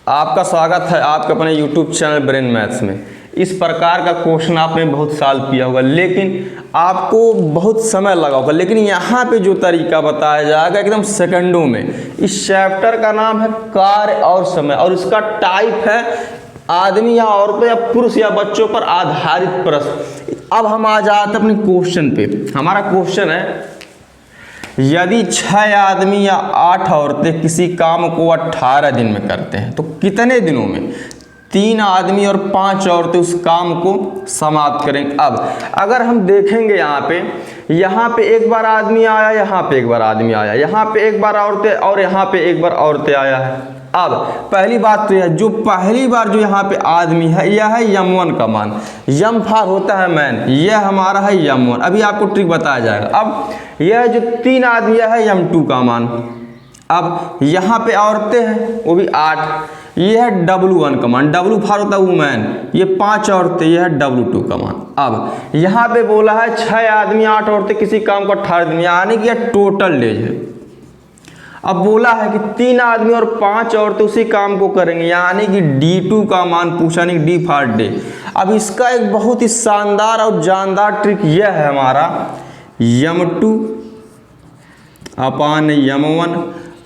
आपका स्वागत है आपके अपने YouTube चैनल ब्रेन मैथ्स में। इस प्रकार का क्वेश्चन आपने बहुत साल किया होगा, लेकिन आपको बहुत समय लगा होगा। लेकिन यहाँ पे जो तरीका बताया जाएगा एकदम सेकंडों में। इस चैप्टर का नाम है कार्य और समय, और इसका टाइप है आदमी या औरतों या पुरुष या बच्चों पर आधारित प्रश्न। अब हम आ जाते अपने क्वेश्चन पे। हमारा क्वेश्चन है, यदि 6 आदमी या 8 औरतें किसी काम को 18 दिन में करते हैं तो कितने दिनों में 3 आदमी और 5 औरतें उस काम को समाप्त करेंगे। अब अगर हम देखेंगे यहाँ पे एक बार आदमी आया, यहाँ पे एक बार आदमी आया, यहाँ पे एक बार औरतें, और यहाँ पे एक बार औरतें आया है। अब पहली बात तो यह, जो पहली बार जो यहाँ पे आदमी है यह है m1 का मान। यम फार होता है मैन, यह हमारा है m1। अभी आपको ट्रिक बताया जाएगा। अब यह जो 3 आदमी है m2 का मान। अब यहाँ पे औरतें हैं वो भी 8, यह है w1 का मान। w फार होता है वुमेन, ये 5 औरतें, यह है w2 का मान। अब यहाँ पे बोला है 6 आदमी 8 औरतें किसी काम को 18 दिन, यानी कि यह टोटल डेज है। अब बोला है कि 3 आदमी और 5 औरतें उसी काम को करेंगे, यानी कि D2 का मान पूछा, नहीं D फॉर डे। अब इसका एक बहुत ही शानदार और जानदार ट्रिक यह है हमारा, m2 अपान m1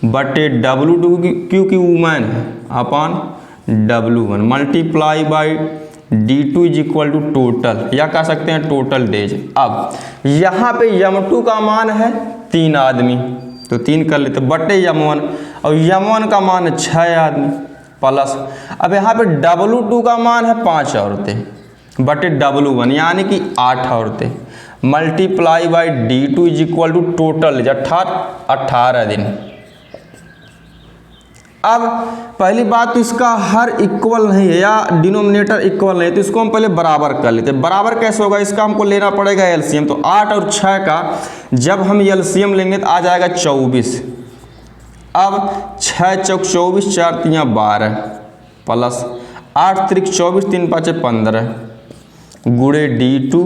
बटे w2 क्योंकि वुमेन है अपान w1 multiply by D2 is equal to total, या कह सकते हैं टोटल डेज। अब यहाँ पे m2 का मान है 3 आदमी, तो 3 कर लेते बटे m1, और m1 का मान है 6 आदमी प्लस, अब यहाँ पे w2 का मान है 5 औरतें बटे w1 यानी कि 8 औरतें multiply by D2 is equal to total 18 दिन। अब पहली बात तो इसका हर इक्वल नहीं है या डिनोमिनेटर इक्वल नहीं है, तो इसको हम पहले बराबर कर लेते हैं। बराबर कैसे होगा, इसका हमको लेना पड़ेगा एलसीएम। तो 8 और 6 का जब हम एलसीएम लेंगे तो आ जाएगा 24। अब 6 चौक 24, 4 तियाँ 12 प्लस 8 त्रिक 24, 3 पाँचे 15 गुणे D2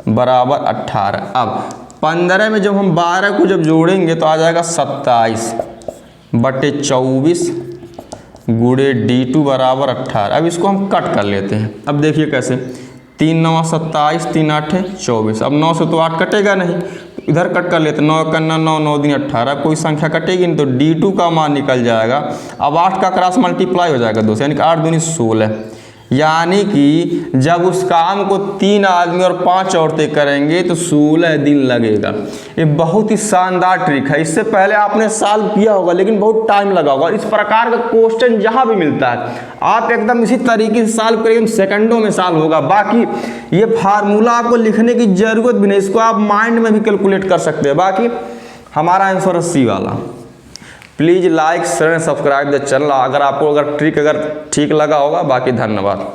बराबर 18। अब 15 में जब हम 12 को जब जोड़ेंगे तो आ जाएगा 27 बटे 24 गुणे D2 बराबर 18। अब इसको हम कट कर लेते हैं। अब देखिए कैसे, 3 9 27, 3 8 24। अब 9 से तो 8 कटेगा नहीं, इधर कट कर लेते हैं। 9 करना 9, 9 दिन 18, कोई संख्या कटेगी नहीं, तो D2 का मान निकल जाएगा। अब 8 का क्रॉस मल्टीप्लाई हो जाएगा 2 से, यानी कि 8 दूनी 16, यानी कि जब उस काम को 3 आदमी और 5 औरतें करेंगे तो 16 दिन लगेगा। ये बहुत ही शानदार ट्रिक है। इससे पहले आपने सॉल्व किया होगा लेकिन बहुत टाइम लगा होगा। इस प्रकार का क्वेश्चन जहां भी मिलता है आप एकदम इसी तरीके से सॉल्व करेंगे, सेकंडों में सॉल्व होगा। बाकी ये फार्मूला आपको लिखने की जरूरत भी नहीं, इसको आप माइंड में भी कैलकुलेट कर सकते हैं। बाकी हमारा आंसर है सी वाला। Please like share subscribe the channel अगर आपको ट्रिक ठीक लगा होगा। बाकी धन्यवाद।